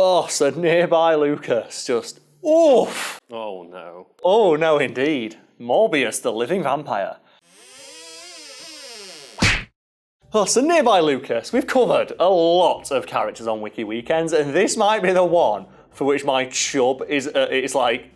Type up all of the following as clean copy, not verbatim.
Oh, so Nearby Lucas just, oof. Oh no. Oh no, indeed. Morbius, the living vampire. Oh, so Nearby Lucas, we've covered a lot of characters on Wiki Weekends, and this might be the one for which my chub is, it's like,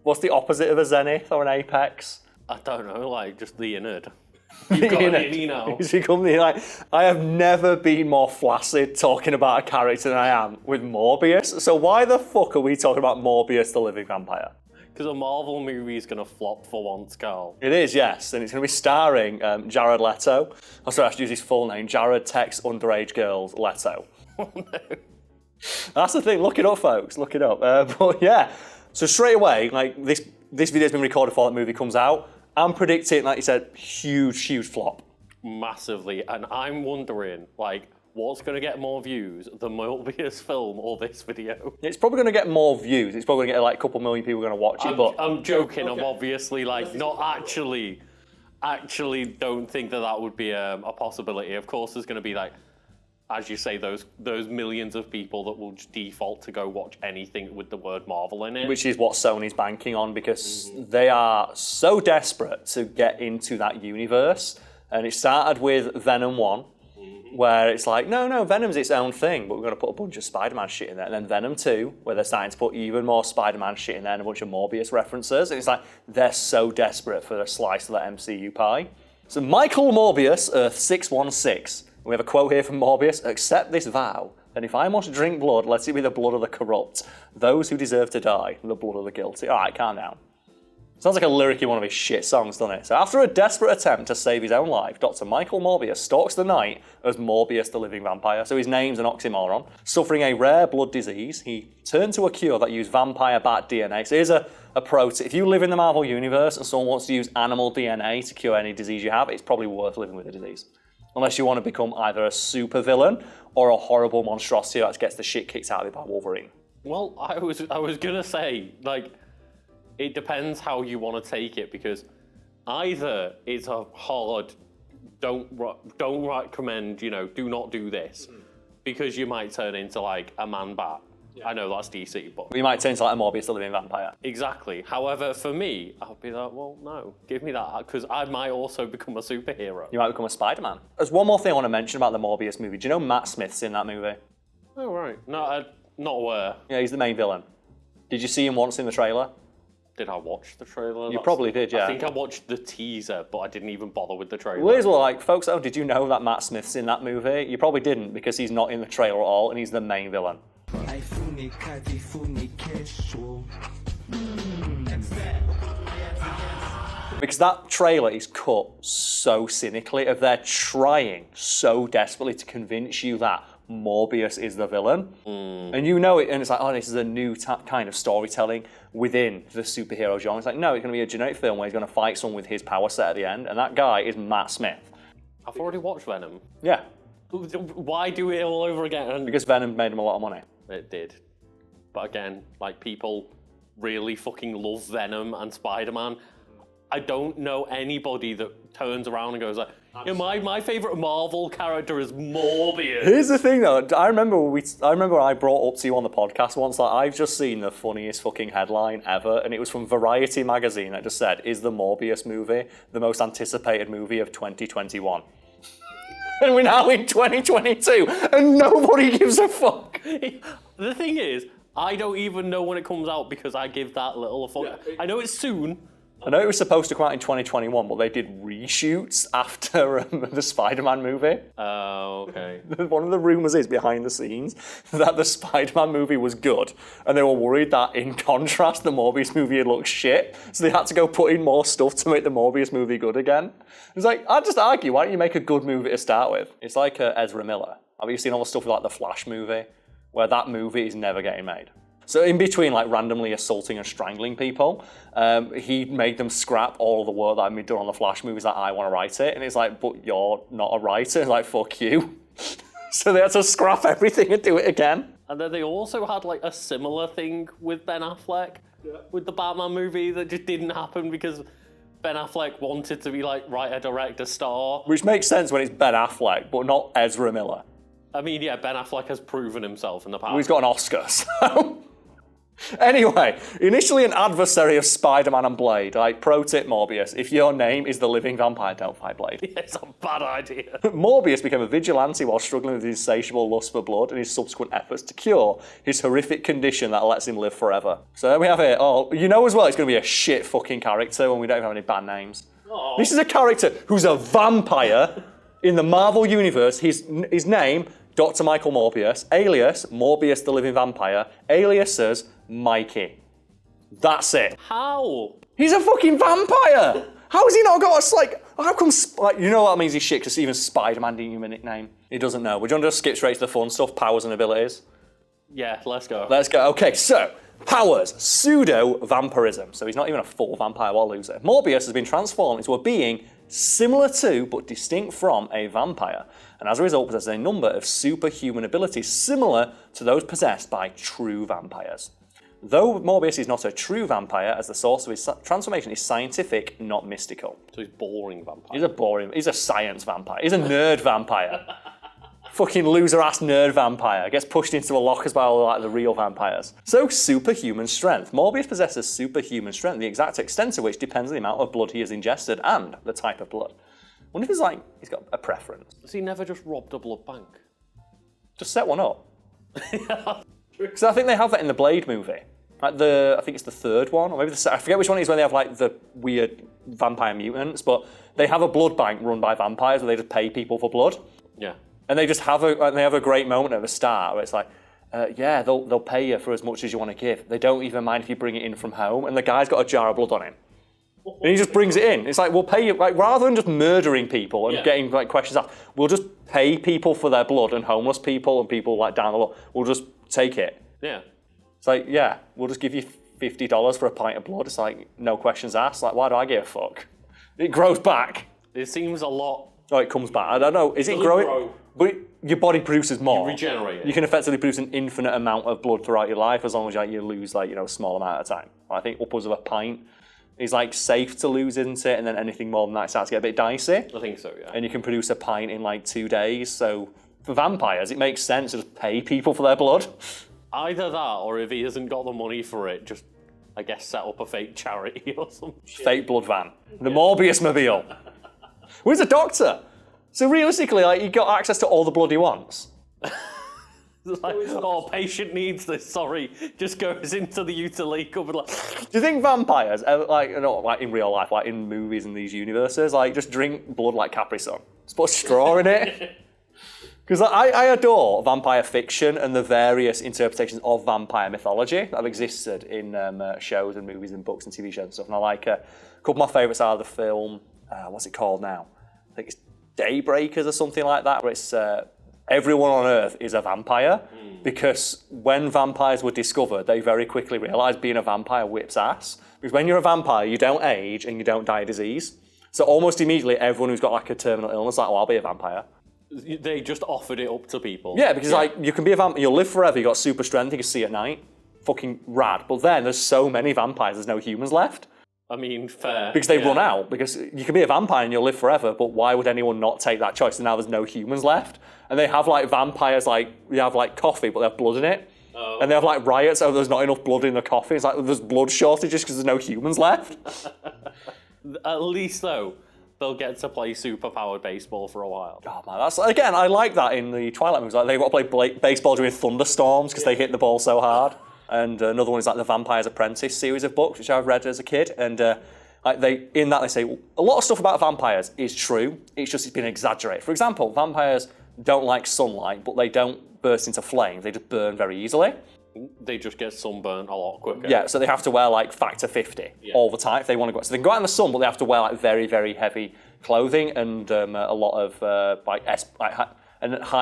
what's the opposite of a zenith or an apex? I don't know, like, just the innard. You've got an innie now. He's become like, I have never been more flaccid talking about a character than I am with Morbius. So why the fuck are we talking about Morbius, the living vampire? Because a Marvel movie is going to flop for once, Karl. It is, yes, and it's going to be starring Jared Leto. Oh, sorry, I have to use his full name. Jared Tex Underage Girls Leto. Oh no. That's the thing. Look it up, folks. Look it up. But yeah, so straight away, like this video's been recorded before that movie comes out. I'm predicting, like you said, huge flop. Massively, and I'm wondering, like, what's going to get more views, the Morbius film or this video? It's probably going to get more views. It's probably going to get like a couple million people going to watch it. But I'm joking. Okay. I'm obviously like not actually don't think that would be a possibility. Of course, there's going to be like, as you say, those millions of people that will just default to go watch anything with the word Marvel in it. Which is what Sony's banking on, because they are so desperate to get into that universe. And it started with Venom 1, where it's like, no, Venom's its own thing, but we're going to put a bunch of Spider-Man shit in there. And then Venom 2, where they're starting to put even more Spider-Man shit in there and a bunch of Morbius references. And it's like, they're so desperate for a slice of that MCU pie. So Michael Morbius, Earth 616. We have a quote here from Morbius: accept this vow, and if I must drink blood, let it be the blood of the corrupt, those who deserve to die, the blood of the guilty. All right, calm down. Sounds like a lyric in one of his shit songs, doesn't it? So after a desperate attempt to save his own life, Dr. Michael Morbius stalks the night as Morbius the living vampire, so his name's an oxymoron. Suffering a rare blood disease, he turned to a cure that used vampire bat DNA. So here's a pro tip. If you live in the Marvel Universe and someone wants to use animal DNA to cure any disease you have, it's probably worth living with the disease. Unless you want to become either a super villain or a horrible monstrosity that gets the shit kicked out of you by Wolverine. Well, I was gonna say, like, it depends how you want to take it, because either it's a hard, don't recommend, do not do this, because you might turn into like a man bat. Yeah. I know that's DC, but you might turn into like a Morbius the living vampire. Exactly. However, for me, I'll be like, well, no, give me that, because I might also become a superhero. You might become a Spider-Man. There's one more thing I want to mention about the Morbius movie. Do you know Matt Smith's in that movie? Oh, right. No, not aware. Yeah, he's the main villain. Did you see him once in the trailer? Did I watch the trailer? You probably did, yeah. I think I watched the teaser, but I didn't even bother with the trailer. Well, like, folks, did you know that Matt Smith's in that movie? You probably didn't, because he's not in the trailer at all, and he's the main villain. Because that trailer is cut so cynically, of they're trying so desperately to convince you that Morbius is the villain. And you know it, and it's like, oh, this is a new kind of storytelling within the superhero genre. It's like, no, it's going to be a generic film where he's going to fight someone with his power set at the end, and that guy is Matt Smith. I've already watched Venom. Yeah. Why do it all over again? Because Venom made him a lot of money. It did. But again, like, people really fucking love Venom and Spider-Man. I don't know anybody that turns around and goes like, my favourite Marvel character is Morbius. Here's the thing though, I remember I brought up to you on the podcast once that I've just seen the funniest fucking headline ever, and it was from Variety magazine that just said, is the Morbius movie the most anticipated movie of 2021? And we're now in 2022, and nobody gives a fuck. The thing is, I don't even know when it comes out because I give that little a fuck. Yeah. I know it's soon. I know it was supposed to come out in 2021, but they did reshoots after the Spider-Man movie. Oh, okay. One of the rumours is, behind the scenes, that the Spider-Man movie was good, and they were worried that, in contrast, the Morbius movie had looked shit, so they had to go put in more stuff to make the Morbius movie good again. It's like, I'd just argue, why don't you make a good movie to start with? It's like Ezra Miller. Have you seen all the stuff like the Flash movie, where that movie is never getting made? So in between, like, randomly assaulting and strangling people, he made them scrap all of the work that had been done on the Flash movies, like, I want to write it. And it's like, but you're not a writer. It's like, fuck you. So they had to scrap everything and do it again. And then they also had, like, a similar thing with Ben Affleck, with the Batman movie that just didn't happen because Ben Affleck wanted to be, like, writer, director, star. Which makes sense when it's Ben Affleck, but not Ezra Miller. I mean, yeah, Ben Affleck has proven himself in the past. He's got an Oscar, so... Anyway, initially an adversary of Spider-Man and Blade. Like, pro tip, Morbius, if your name is the living vampire, don't fight Blade. Yeah, it's a bad idea. Morbius became a vigilante while struggling with his insatiable lust for blood and his subsequent efforts to cure his horrific condition that lets him live forever. So there we have it. Oh, you know as well, it's going to be a shit fucking character when we don't have any band names. Oh. This is a character who's a vampire in the Marvel Universe. His name, Dr. Michael Morbius, alias Morbius the Living Vampire, aliases Mikey. That's it. How? He's a fucking vampire! How has he not got us, like, how come, you know what means he's shit, because even Spider-Man didn't give him a nickname. He doesn't know. We're going to just skip straight to the fun stuff, powers and abilities. Yeah, let's go. Let's go. Okay, so, powers, pseudo-vampirism. So he's not even a full vampire, what a loser. Morbius has been transformed into a being similar to, but distinct from, a vampire. And as a result, possesses a number of superhuman abilities similar to those possessed by true vampires. Though Morbius is not a true vampire, as the source of his transformation is scientific, not mystical. So he's boring vampire. He's a science vampire. He's a nerd vampire. Fucking loser-ass nerd vampire. Gets pushed into the lockers by all like, the real vampires. So, superhuman strength. Morbius possesses superhuman strength, the exact extent of which depends on the amount of blood he has ingested and the type of blood. I wonder if he's got a preference. Has he never just robbed a blood bank? Just set one up. Because I think they have that in the Blade movie. Like I think it's the third one, or maybe I forget which one it is when they have like the weird vampire mutants, but they have a blood bank run by vampires where they just pay people for blood. Yeah. And they just have a great moment at the start where it's like, yeah, they'll pay you for as much as you want to give. They don't even mind if you bring it in from home, and the guy's got a jar of blood on him. And he just brings it in. It's like, we'll pay you, like, rather than just murdering people and getting like questions asked, we'll just pay people for their blood, and homeless people and people like down the law, we'll just take it. Yeah. It's like, yeah, we'll just give you $50 for a pint of blood. It's like, no questions asked. Like, why do I give a fuck? It grows back. It seems a lot. Oh, it comes back. I don't know. Is it growing? Grow. But your body produces more. You regenerate it. You can effectively produce an infinite amount of blood throughout your life as long as you lose like, a small amount at a time. I think upwards of a pint is like safe to lose, isn't it? And then anything more than that starts to get a bit dicey. I think so, yeah. And you can produce a pint in like 2 days. So for vampires, it makes sense to just pay people for their blood. Either that, or if he hasn't got the money for it, just, I guess, set up a fake charity or some shit. Fake blood van. The Morbius mobile. Where's a doctor? So realistically, like, he got access to all the blood he wants. Like, oh, patient needs this, sorry. Just goes into the utility cupboard like... Do you think vampires, like in real life, like in movies in these universes, like just drink blood like Capri Sun? Just put a straw in it? Because I adore vampire fiction and the various interpretations of vampire mythology that have existed in shows and movies and books and TV shows and stuff. And I like a couple of my favourites are the film, what's it called now? I think it's Daybreakers or something like that, where it's everyone on Earth is a vampire. Because when vampires were discovered, they very quickly realised being a vampire whips ass. Because when you're a vampire, you don't age and you don't die of disease. So almost immediately, everyone who's got like a terminal illness, like, oh, I'll be a vampire. They just offered it up to people. Yeah, because like you can be a vampire, you'll live forever, you've got super strength, you can see at night. Fucking rad. But then there's so many vampires, there's no humans left. I mean, fair. Because they've run out. Because you can be a vampire and you'll live forever, but why would anyone not take that choice? And now there's no humans left. And they have like vampires, like, you have like coffee, but they have blood in it. Oh. And they have like riots over there's not enough blood in the coffee. It's like there's blood shortages because there's no humans left. At least though, they'll get to play superpowered baseball for a while. Oh man, that's again, I like that in the Twilight movies. Like they've got to play baseball during thunderstorms because they hit the ball so hard. And another one is like the Vampire's Apprentice series of books, which I've read as a kid. And like they say, well, a lot of stuff about vampires is true. It's been exaggerated. For example, vampires don't like sunlight, but they don't burst into flames. They just burn very easily. They just get sunburned a lot quicker. Yeah, so they have to wear like factor 50 all the time if they want to go. So they can go out in the sun, but they have to wear like very, very heavy clothing and a lot of high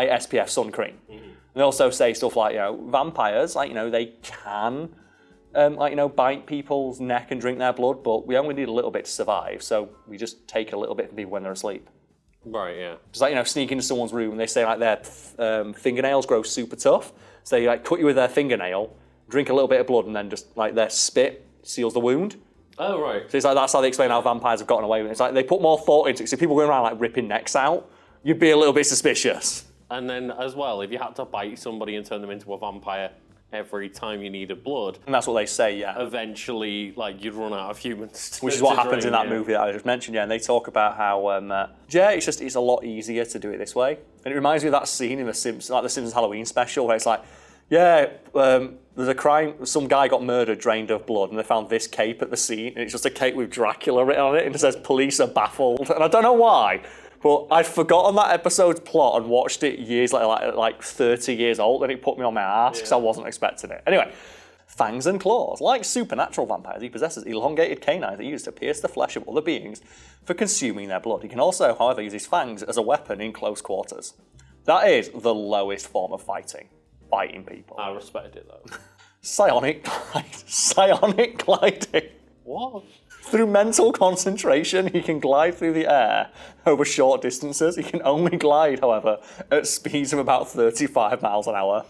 SPF sun cream. Mm-hmm. And they also say stuff like, vampires, like, they can, bite people's neck and drink their blood, but we only need a little bit to survive. So we just take a little bit from people when they're asleep. Right, yeah. Just like, sneak into someone's room and they say like their fingernails grow super tough. So they like cut you with their fingernail, drink a little bit of blood, and then just like their spit seals the wound. Oh, right. So it's like that's how they explain how vampires have gotten away with it. It's like they put more thought into it. So if people going around like ripping necks out, you'd be a little bit suspicious. And then as well, if you had to bite somebody and turn them into a vampire every time you needed blood, And that's what they say, yeah. eventually, like, you'd run out of humans. Which is what happens in that movie that I just mentioned, yeah. And they talk about how, it's a lot easier to do it this way. And it reminds me of that scene in the Simpsons Halloween special where it's like, there's a crime, some guy got murdered, drained of blood, and they found this cape at the scene, and it's just a cape with Dracula written on it, and it says, police are baffled. And I don't know why, but I'd forgotten that episode's plot and watched it years later, like 30 years old, and it put me on my ass because I wasn't expecting it. Anyway, fangs and claws. Like supernatural vampires, he possesses elongated canines that he uses to pierce the flesh of other beings for consuming their blood. He can also, however, use his fangs as a weapon in close quarters. That is the lowest form of fighting people. I respect it, though. Psionic gliding. What? Through mental concentration, he can glide through the air over short distances. He can only glide, however, at speeds of about 35 miles an hour.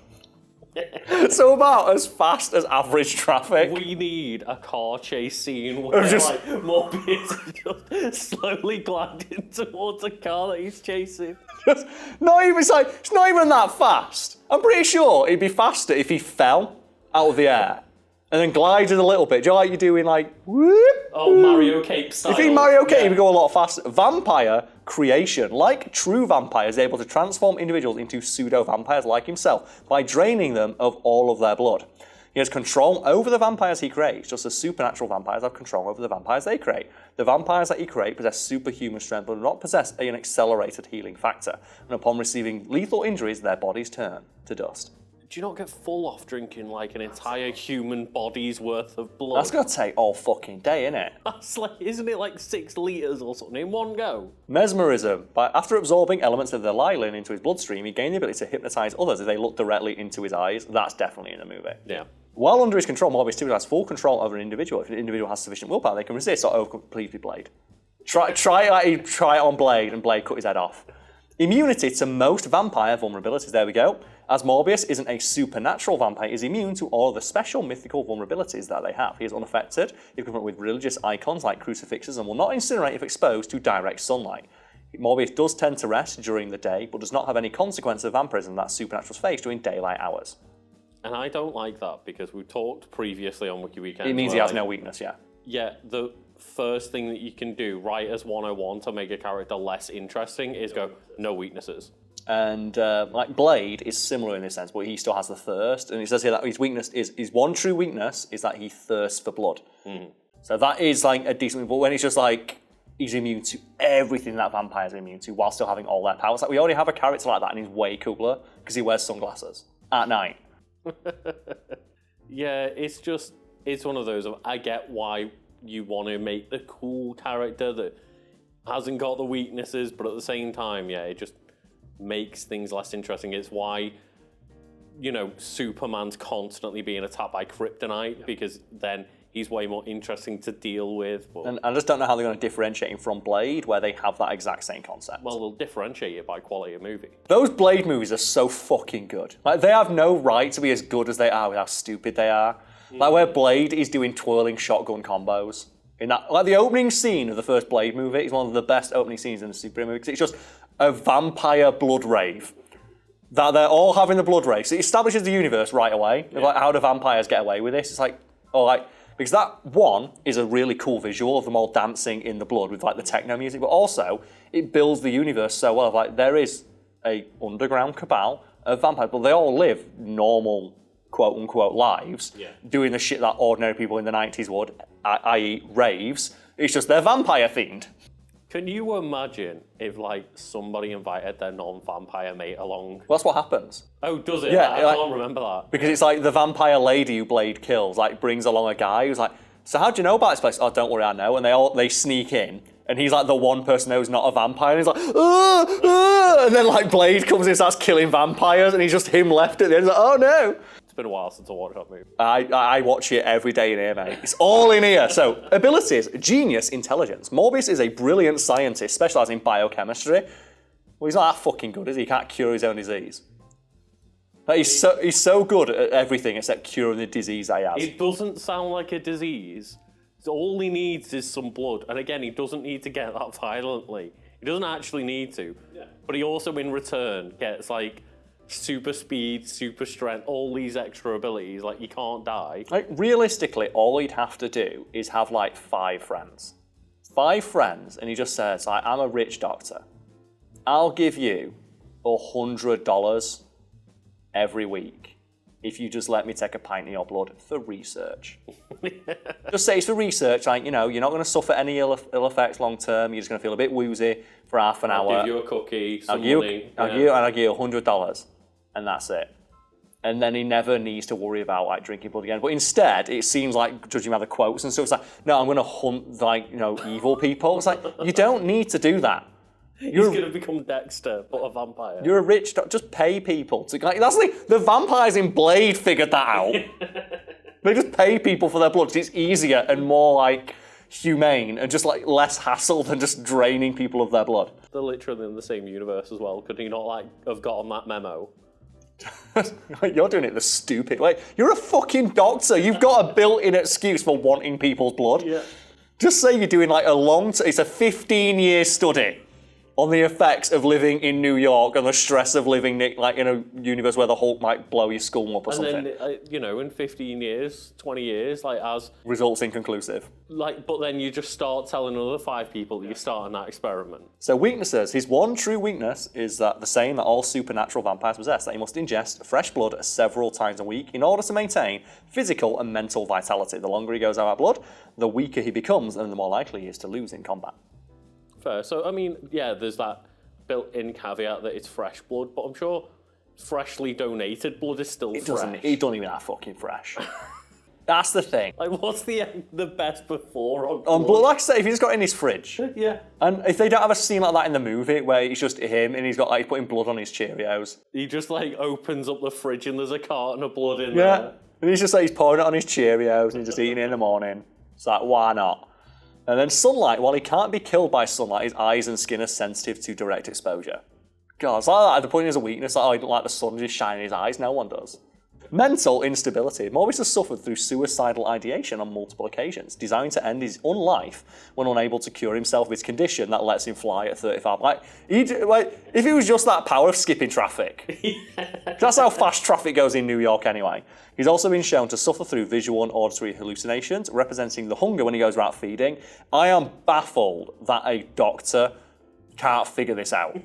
So about as fast as average traffic. We need a car chase scene where Morbius is just slowly gliding towards a car that he's chasing. It's not even that fast. I'm pretty sure it'd be faster if he fell out of the air and then glided a little bit. Do you know like you do in like whoop? Oh, Mario Cape style. If in Mario Cape, he would go a lot faster. Vampire creation, like true vampires, is able to transform individuals into pseudo-vampires like himself by draining them of all of their blood. He has control over the vampires he creates, just as supernatural vampires have control over the vampires they create. The vampires that he creates possess superhuman strength, but do not possess an accelerated healing factor. And upon receiving lethal injuries, their bodies turn to dust. Do you not get full off drinking like an entire human body's worth of blood? That's gonna take all fucking day, innit? That's like, isn't it like 6 litres or something in one go? Mesmerism. After absorbing elements of the Leyland into his bloodstream, he gained the ability to hypnotise others if they look directly into his eyes. That's definitely in the movie. Yeah. While under his control, Morbius typically has full control over an individual. If an individual has sufficient willpower, they can resist or completely Blade. Try it on Blade, and Blade cut his head off. Immunity to most vampire vulnerabilities. There we go. As Morbius isn't a supernatural vampire, he is immune to all the special mythical vulnerabilities that they have. He is unaffected if confronted with religious icons like crucifixes and will not incinerate if exposed to direct sunlight. Morbius does tend to rest during the day, but does not have any consequence of vampirism that supernaturals face during daylight hours. And I don't like that because we talked previously on Wiki Weekdays. It means he has no weakness, yeah. Yeah, the first thing that you can do, writers 101, to make a character less interesting is go, no weaknesses. And like Blade is similar in this sense, but he still has the thirst. And he says here that his weakness his one true weakness is that he thirsts for blood. Mm. So that is like a decent, but when it's just like he's immune to everything that vampires are immune to while still having all their powers. Like we already have a character like that and he's way cooler because he wears sunglasses at night. Yeah, it's one of those, I get why you want to make the cool character that hasn't got the weaknesses, but at the same time, yeah, it just makes things less interesting. It's why, Superman's constantly being attacked by kryptonite, because then he's way more interesting to deal with. But, and I just don't know how they're going to differentiate him from Blade, where they have that exact same concept. Well, they'll differentiate it by quality of movie. Those Blade movies are so fucking good. Like, they have no right to be as good as they are with how stupid they are. Like where Blade is doing twirling shotgun combos. In that, like the opening scene of the first Blade movie is one of the best opening scenes in a superhero movie because it's just a vampire blood rave. That they're all having the blood rave. So it establishes the universe right away. Yeah. Like, how do vampires get away with this? It's like, because that one is a really cool visual of them all dancing in the blood with like the techno music, but also it builds the universe so well. Like there is a underground cabal of vampires, but they all live normal, quote unquote, lives, doing the shit that ordinary people in the 90s would, i.e. raves. It's just they're vampire themed. Can you imagine if somebody invited their non-vampire mate along? Well, that's what happens. Oh, does it? Yeah, I can't remember that. Because it's like the vampire lady who Blade kills, brings along a guy who's like, so how do you know about this place? Oh, don't worry, I know. And they sneak in. And he's like the one person who's not a vampire. And he's like, and then Blade comes in and starts killing vampires. And he's just him left at the end. He's like, oh no. It's been a while since I watched that movie. I watch it every day in here, mate. It's all in here. So, abilities, genius, intelligence. Morbius is a brilliant scientist specialising in biochemistry. Well, he's not that fucking good, is he? He can't cure his own disease. Like, he's so good at everything except curing the disease he has. It doesn't sound like a disease. All he needs is some blood. And again, he doesn't need to get that violently. He doesn't actually need to. Yeah. But he also, in return, gets, like, super speed, super strength, all these extra abilities. Like, you can't die. Like, realistically, all he'd have to do is have, like, 5 friends. 5 friends, and he just says, like, I'm a rich doctor. I'll give you $100 every week if you just let me take a pint of your blood for research. Just say it's for research, like, you know, you're not going to suffer any ill effects long term, you're just going to feel a bit woozy for half an hour. I'll give you a cookie, some money. I'll give you $100, and that's it. And then he never needs to worry about, like, drinking blood again. But instead, it seems like, judging by the quotes and stuff, it's like, no, I'm going to hunt, like, you know, evil people. It's like, you don't need to do that. He's going to become Dexter, but a vampire. You're a rich doctor. Just pay people to. Like, that's the vampires in Blade figured that out. They just pay people for their blood because it's easier and more, like, humane and just, like, less hassle than just draining people of their blood. They're literally in the same universe as well. Could he not, like, have gotten that memo? You're doing it the stupid way. You're a fucking doctor. You've got a built-in excuse for wanting people's blood. Yeah. Just say you're doing, like, it's a 15-year study on the effects of living in New York and the stress of living, like, in a universe where the Hulk might blow your skull up or something. And then, you know, in 15 years, 20 years, like, as... Results inconclusive. Like, but then you just start telling another 5 people that you're starting that experiment. So weaknesses. His one true weakness is that the same that all supernatural vampires possess, that he must ingest fresh blood several times a week in order to maintain physical and mental vitality. The longer he goes without blood, the weaker he becomes and the more likely he is to lose in combat. Fair. So, I mean, yeah, there's that built-in caveat that it's fresh blood, but I'm sure freshly donated blood is still fresh. It doesn't even that fucking fresh. That's the thing. Like, what's the best before on blood? On blood, like I say, if he's got it in his fridge. Yeah. And if they don't have a scene like that in the movie where it's just him and he's got, like, putting blood on his Cheerios. He just, like, opens up the fridge and there's a carton of blood in there. there. And he's just, like, he's pouring it on his Cheerios and he's just eating it in the morning. It's like, why not? And then sunlight, while he can't be killed by sunlight, his eyes and skin are sensitive to direct exposure. God, it's like that. The point is a weakness, like, oh, he doesn't like the sun just shining in his eyes. No one does. Mental instability. Morbius has suffered through suicidal ideation on multiple occasions, designed to end his own life when unable to cure himself of his condition that lets him fly at 35. Like, if it was just that power of skipping traffic. That's how fast traffic goes in New York anyway. He's also been shown to suffer through visual and auditory hallucinations, representing the hunger when he goes out feeding. I am baffled that a doctor can't figure this out.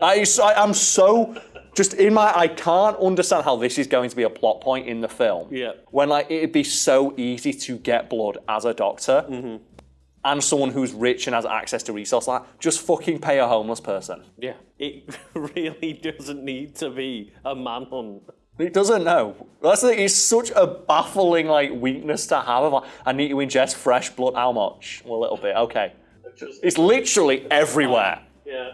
I'm so... Just in my... I can't understand how this is going to be a plot point in the film. Yeah. When, like, it'd be so easy to get blood as a doctor. Mm-hmm. And someone who's rich and has access to resources. Like, just fucking pay a homeless person. Yeah. It really doesn't need to be a manhunt. It doesn't, no. That's the thing, it's such a baffling, like, weakness to have. Of, like, I need to ingest fresh blood. How much? Well, a little bit. Okay. It's literally everywhere. Yeah.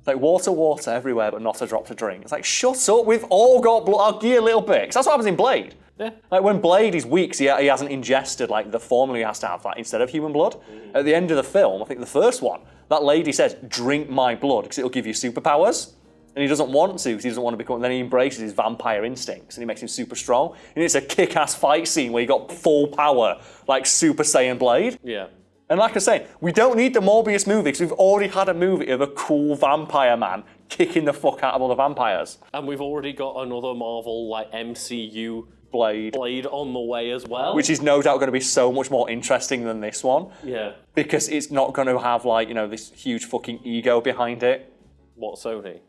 Like, water everywhere, but not a drop to drink. It's like, shut up, we've all got blood. I'll give you a little bit. Because that's what happens in Blade. Yeah. Like, when Blade is weak, he hasn't ingested, like, the formula he has to have, like, instead of human blood. At the end of the film, I think the first one, that lady says, drink my blood, because it'll give you superpowers. And he doesn't want to, because he doesn't want to become... Then he embraces his vampire instincts, and he makes him super strong. And it's a kick-ass fight scene where you got full power, like Super Saiyan Blade. Yeah. And like I say, we don't need the Morbius movie because we've already had a movie of a cool vampire man kicking the fuck out of all the vampires. And we've already got another Marvel, like, MCU Blade on the way as well. Which is no doubt going to be so much more interesting than this one. Yeah. Because it's not going to have, like, you know, this huge fucking ego behind it. What, Sony?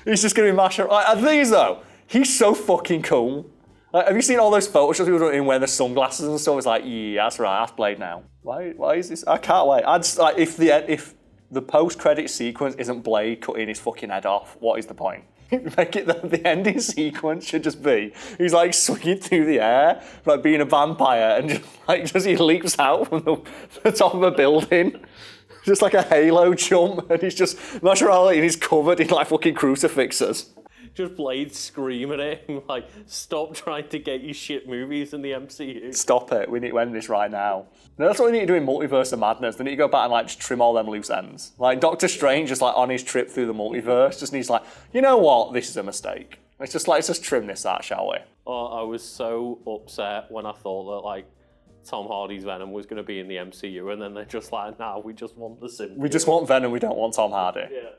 He's just going to be mashed up. Like, the thing is, though, he's so fucking cool. Like, have you seen all those photos of people wearing the sunglasses and stuff? It's like, yeah, that's right, that's Blade now. Why is this? I can't wait. I'd just, like, if the post-credit sequence isn't Blade cutting his fucking head off, what is the point? Make it the ending sequence should just be he's like swinging through the air, like being a vampire, and just he leaps out from the top of a building. Just like a Halo jump, and he's just, naturally, and he's covered in, like, fucking crucifixes. Just Blade screaming at him, like, stop trying to get you shit movies in the MCU. Stop it, we need to end this right now. No, that's what we need to do in Multiverse of Madness. They need to go back and, like, just trim all them loose ends. Like, Doctor Strange, just, like, on his trip through the multiverse, just needs, like, you know what, this is a mistake. Let's just trim this out, shall we? Oh, I was so upset when I thought that, like, Tom Hardy's Venom was going to be in the MCU, and then they're just like, nah, we just want the Simpsons. We just want Venom, we don't want Tom Hardy. Yeah.